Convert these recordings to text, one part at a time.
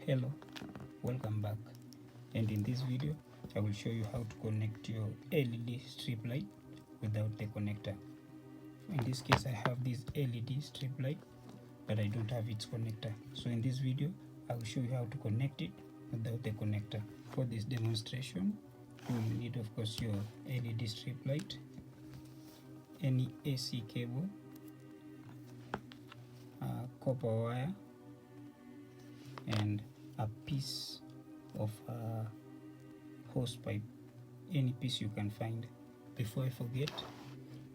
Hello, welcome back, and in this video I will show you how to connect your LED strip light without the connector. In this case I have this LED strip light but I don't have its connector, so in this video I will show you how to connect it without the connector. For this demonstration you will need of course your LED strip light, any AC cable, copper wire, and a piece of hose pipe, any piece you can find. Before I forget,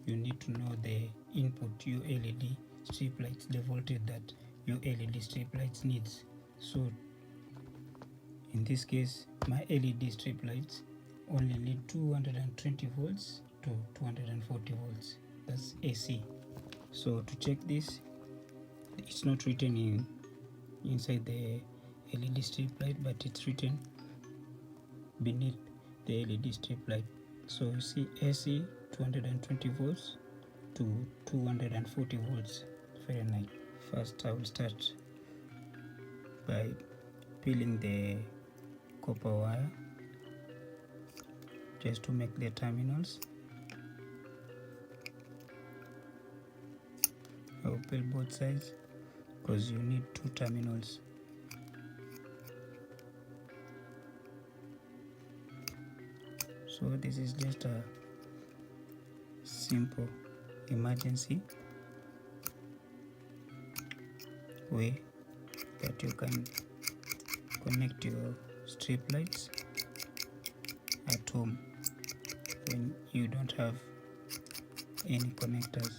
you need to know the input your LED strip lights, the voltage that your LED strip lights needs. So in this case my LED strip lights only need 220 volts to 240 volts, that's AC. So to check this, it's not written inside the LED strip light, but it's written beneath the LED strip light. So you see AC 220 volts to 240 volts Fahrenheit. First I will start by peeling the copper wire just to make the terminals. I will peel both sides because you need two terminals. So this is just a simple emergency way that you can connect your strip lights at home when you don't have any connectors.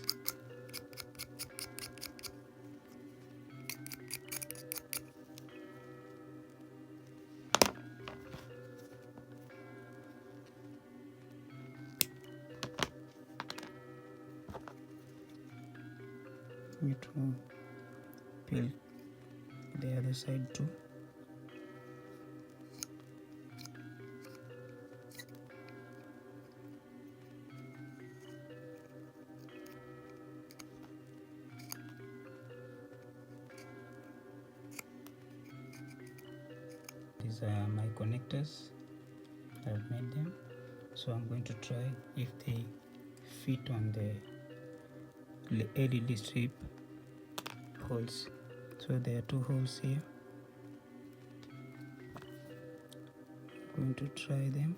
Need to peel the other side too. These are my connectors. I've made them, so I'm going to try if they fit on the LED strip holes. So there are two holes here. I'm going to try them.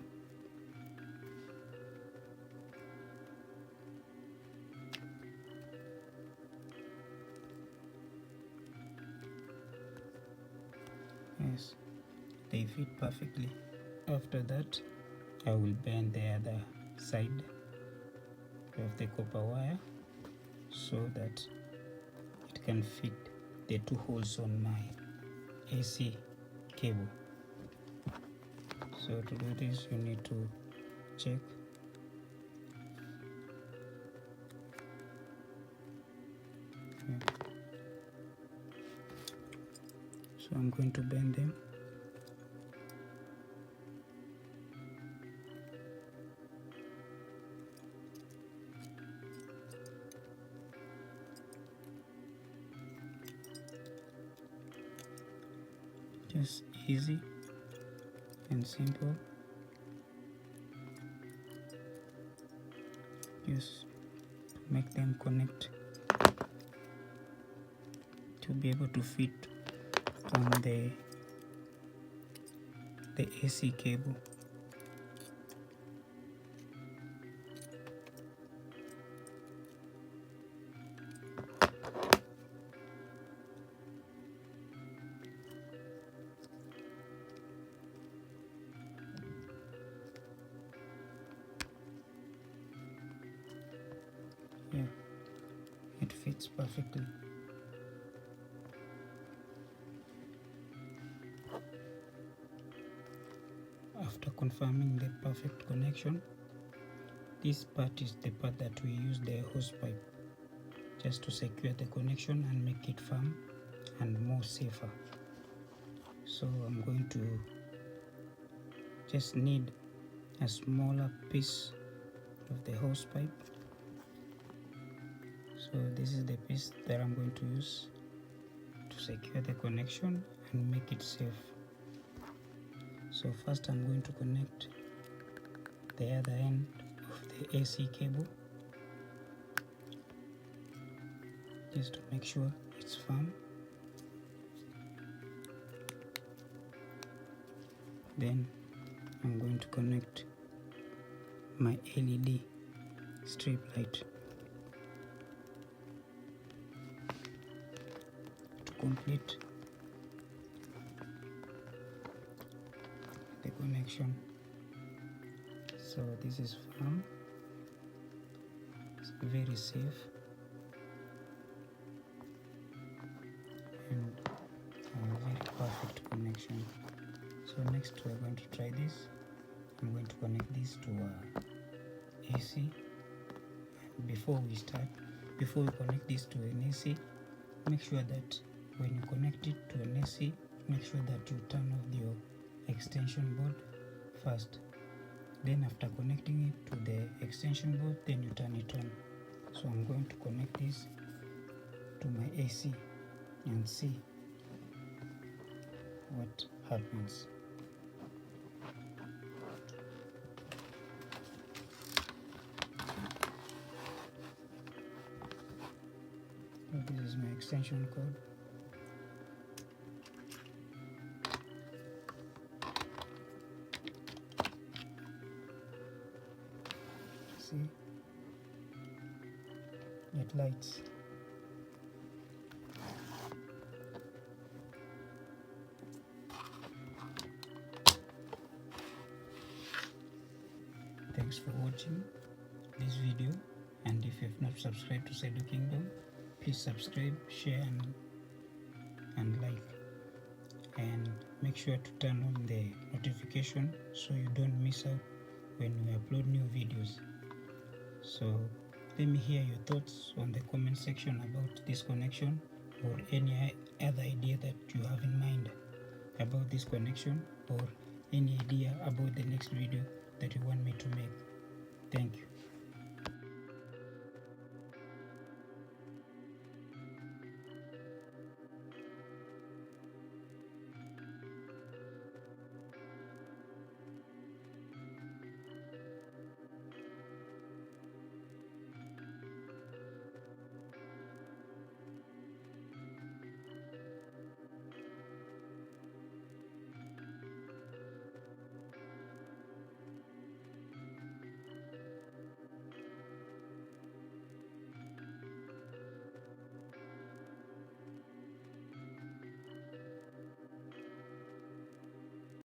Yes, they fit perfectly. After that I will bend the other side of the copper wire so that it can fit the two holes on my AC cable. So to do this you need to check. So I'm going to bend them. Just easy and simple. Just make them connect to be able to fit on the AC cable. Yeah, it fits perfectly. After confirming the perfect connection, this part is the part that we use the hose pipe just to secure the connection and make it firm and more safer. So I'm going to just need a smaller piece of the hose pipe. So this is the piece that I'm going to use to secure the connection and make it safe. So first I'm going to connect the other end of the AC cable just to make sure it's firm. Then I'm going to connect my LED strip light to complete the connection. So this is firm, it's very safe, and a very perfect connection. So next we're going to try this. I'm going to connect this to AC. Before we connect this to an AC, make sure that when you connect it to an AC, make sure that you turn off your extension board first. Then after connecting it to the extension board, then you turn it on. So I'm going to connect this to my AC and see what happens. So this is my extension cord. See, it lights. Thanks for watching this video, and if you have not subscribed to Cedoh Kingdom, please subscribe, share and like, and make sure to turn on the notification so you don't miss out when we upload new videos. So let me hear your thoughts on the comment section about this connection, or any other idea that you have in mind about this connection, or any idea about the next video that you want me to make. Thank you.